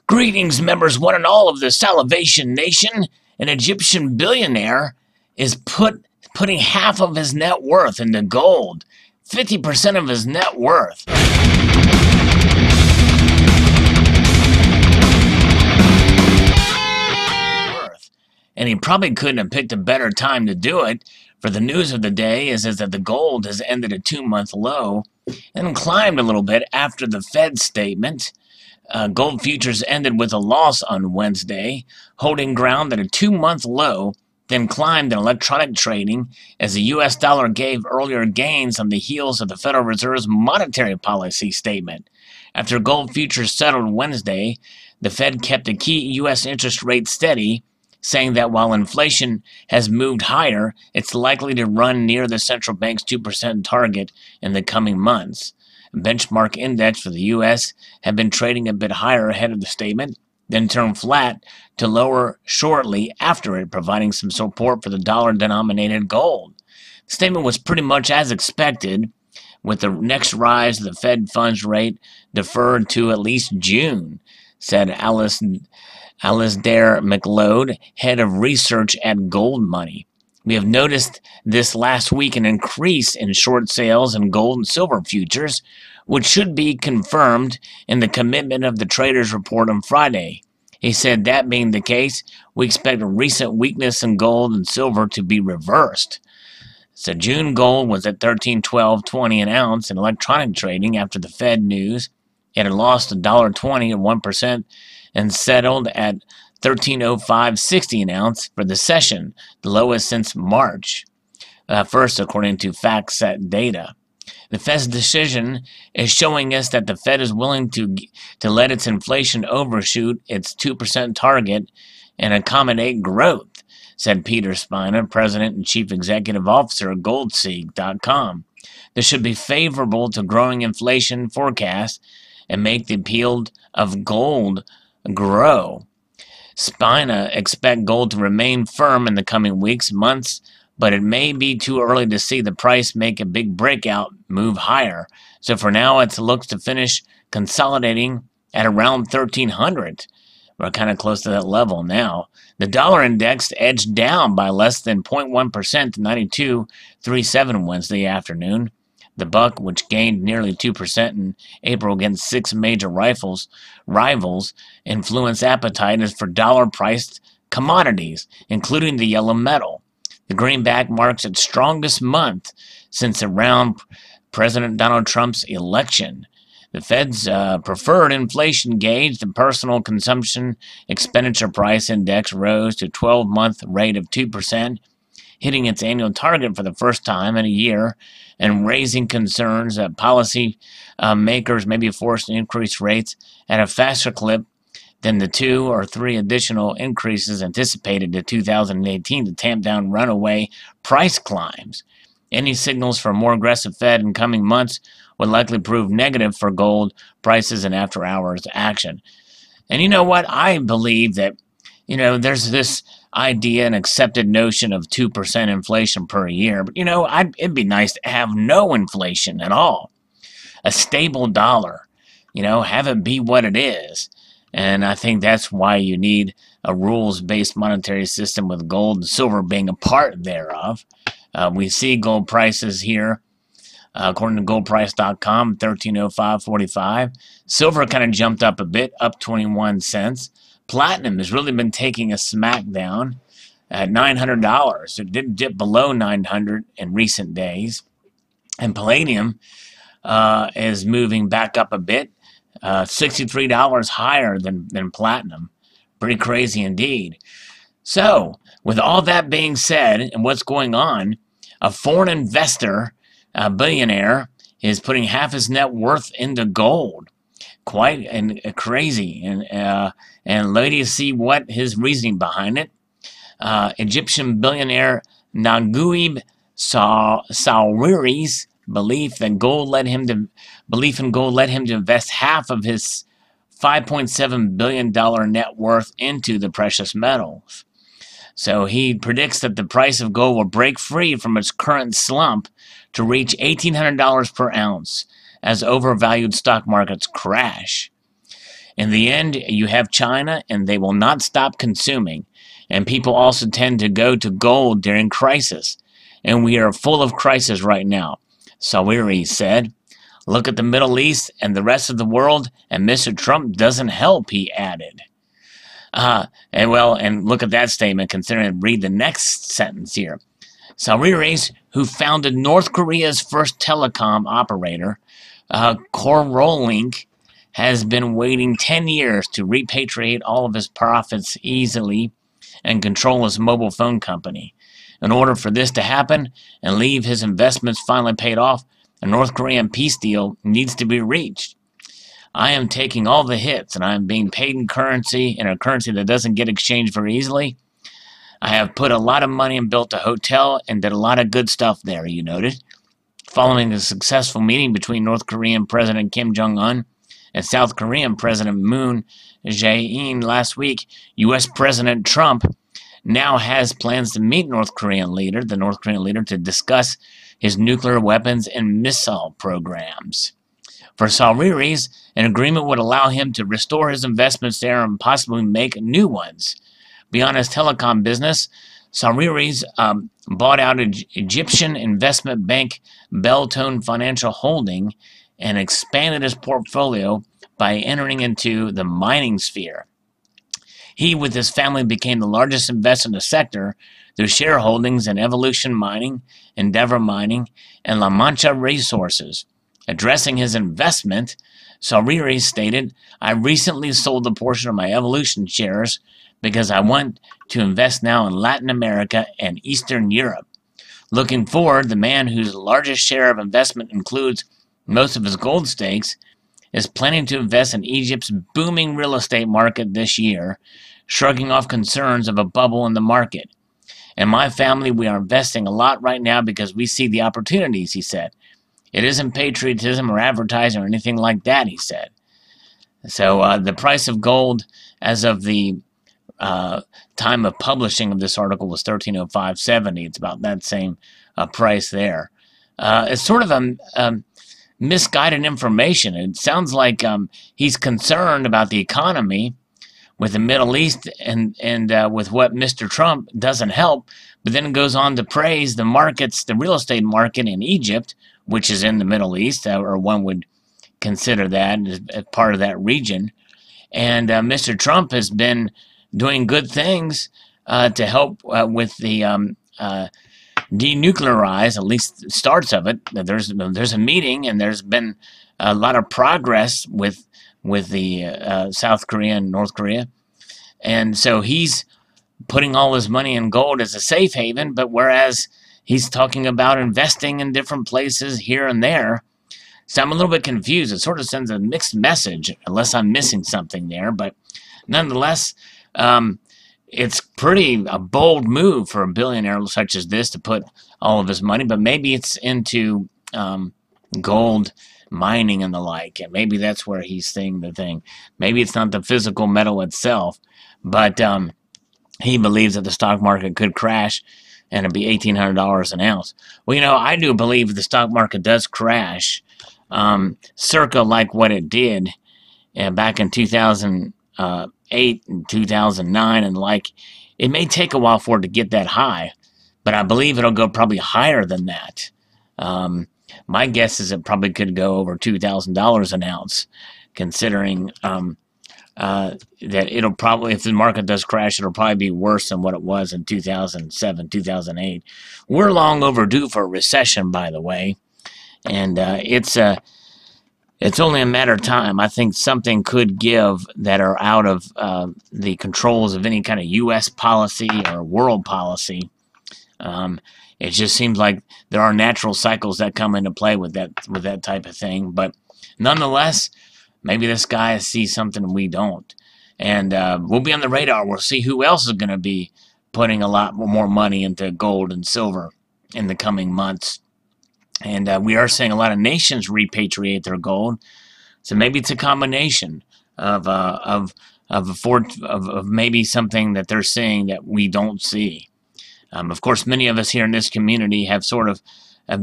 Greetings, members one and all of the Salivation Nation. An Egyptian billionaire is putting half of his net worth into gold. 50% of his net worth. And he probably couldn't have picked a better time to do it, for the news of the day is that the gold has ended a 2-month low and climbed a little bit after the Fed statement. Gold futures ended with a loss on Wednesday, holding ground at a 2-month low, then climbed in electronic trading as the U.S. dollar gave earlier gains on the heels of the Federal Reserve's monetary policy statement. After gold futures settled Wednesday, the Fed kept the key U.S. interest rate steady, saying that while inflation has moved higher, it's likely to run near the central bank's 2% target in the coming months. Benchmark index for the U.S. had been trading a bit higher ahead of the statement, then turned flat to lower shortly after it, providing some support for the dollar-denominated gold. The statement was pretty much as expected, with the next rise of the Fed funds rate deferred to at least June, said Alasdair McLeod, head of research at Gold Money. We have noticed this last week an increase in short sales in gold and silver futures, which should be confirmed in the commitment of the traders report on Friday. He said that being the case, we expect a recent weakness in gold and silver to be reversed. So June gold was at $13.12.20 an ounce in electronic trading after the Fed news. It had lost $1.20 or 1% and settled at $13.0560 an ounce for the session, the lowest since March, first according to FactSet data. The Fed's decision is showing us that the Fed is willing to let its inflation overshoot its 2% target and accommodate growth, said Peter Spina, President and Chief Executive Officer of GoldSeek.com. This should be favorable to growing inflation forecasts and make the appeal of gold grow. Spina expects gold to remain firm in the coming weeks, months, but it may be too early to see the price make a big breakout move higher. So for now, it looks to finish consolidating at around 1,300. We're kind of close to that level now. The dollar index edged down by less than 0.1% to 92.37 Wednesday afternoon. The buck, which gained nearly 2% in April against 6 major rivals, influenced appetite for dollar-priced commodities, including the yellow metal. The greenback marks its strongest month since around President Donald Trump's election. The Fed's preferred inflation gauge, the personal consumption expenditure price index, rose to a 12-month rate of 2%, hitting its annual target for the first time in a year, and raising concerns that policy makers may be forced to increase rates at a faster clip than the 2 or 3 additional increases anticipated in 2018 to tamp down runaway price climbs. Any signals for a more aggressive Fed in coming months would likely prove negative for gold prices and after-hours action. And you know what? I believe that, there's this idea and accepted notion of 2% inflation per year. But, it'd be nice to have no inflation at all. A stable dollar, have it be what it is. And I think that's why you need a rules-based monetary system with gold and silver being a part thereof. We see gold prices here, according to goldprice.com, $13.0545. Silver kind of jumped up a bit, up 21 cents. Platinum has really been taking a smackdown at $900. It did dip below $900 in recent days. And palladium is moving back up a bit, $63 higher than platinum. Pretty crazy indeed. So, with all that being said and what's going on, a foreign investor, a billionaire, is putting half his net worth into gold. Quite crazy. And let you see what his reasoning behind it. Egyptian billionaire Naguib Sawiris' belief in gold led him to invest half of his $5.7 billion net worth into the precious metals. So he predicts that the price of gold will break free from its current slump to reach $1,800 per ounce as overvalued stock markets crash. In the end, you have China, and they will not stop consuming. And people also tend to go to gold during crisis. And we are full of crisis right now. Sawiri said, "Look at the Middle East and the rest of the world, and Mr. Trump doesn't help," he added. And look at that statement, considering, read the next sentence here. Sawiri, who founded North Korea's first telecom operator, Korolink, has been waiting 10 years to repatriate all of his profits easily and control his mobile phone company. In order for this to happen and leave his investments finally paid off, a North Korean peace deal needs to be reached. I am taking all the hits, and I am being paid in a currency that doesn't get exchanged very easily. I have put a lot of money and built a hotel and did a lot of good stuff there," you noted. Following a successful meeting between North Korean President Kim Jong-un and South Korean President Moon Jae-in last week, U.S. President Trump now has plans to meet the North Korean leader, to discuss his nuclear weapons and missile programs. For Sawiri, an agreement would allow him to restore his investments there and possibly make new ones. Beyond his telecom business, Sawiri bought out Egyptian investment bank Beltone Financial Holding and expanded his portfolio by entering into the mining sphere. He, with his family, became the largest investor in the sector through shareholdings in Evolution Mining, Endeavor Mining, and La Mancha Resources. Addressing his investment, Sawiri stated, "I recently sold a portion of my Evolution shares because I want to invest now in Latin America and Eastern Europe. Looking forward, the man whose largest share of investment includes most of his gold stakes is planning to invest in Egypt's booming real estate market this year, shrugging off concerns of a bubble in the market. In my family, we are investing a lot right now because we see the opportunities," he said. "It isn't patriotism or advertising or anything like that," he said. So the price of gold as of the time of publishing of this article was $1305.70. It's about that same price there. It's sort of a misguided information. It sounds like he's concerned about the economy with the Middle East and with what Mr. Trump doesn't help, but then goes on to praise the markets, the real estate market in Egypt, which is in the Middle East, or one would consider that as part of that region. And Mr. Trump has been doing good things to help with the denuclearize, at least starts of it. There's a meeting, and there's been a lot of progress with the South Korea and North Korea. And so he's putting all his money in gold as a safe haven, but whereas he's talking about investing in different places here and there. So I'm a little bit confused. It sort of sends a mixed message, unless I'm missing something there. But nonetheless, it's a bold move for a billionaire such as this to put all of his money. But maybe it's into gold mining and the like. And maybe that's where he's seeing the thing. Maybe it's not the physical metal itself, but he believes that the stock market could crash and it'd be $1,800 an ounce. Well, I do believe the stock market does crash, circa like what it did back in 2008 and 2009 and like. It may take a while for it to get that high, but I believe it'll go probably higher than that. My guess is it probably could go over $2,000 an ounce, considering that it'll probably, if the market does crash, it'll probably be worse than what it was in 2007, 2008. We're long overdue for a recession, by the way, and it's only a matter of time. I think something could give that are out of the controls of any kind of U.S. policy or world policy. It just seems like there are natural cycles that come into play with that type of thing. But nonetheless, maybe this guy sees something we don't. And we'll be on the radar. We'll see who else is going to be putting a lot more money into gold and silver in the coming months. And we are seeing a lot of nations repatriate their gold. So maybe it's a combination of maybe something that they're seeing that we don't see. Of course, many of us here in this community have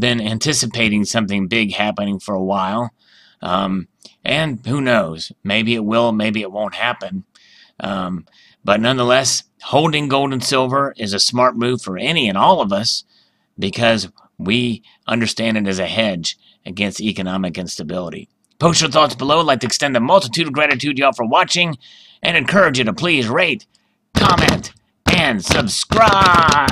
been anticipating something big happening for a while. And And who knows? Maybe it will, maybe it won't happen. But nonetheless, holding gold and silver is a smart move for any and all of us because we understand it as a hedge against economic instability. Post your thoughts below. I'd like to extend a multitude of gratitude to y'all for watching and encourage you to please rate, comment, and subscribe.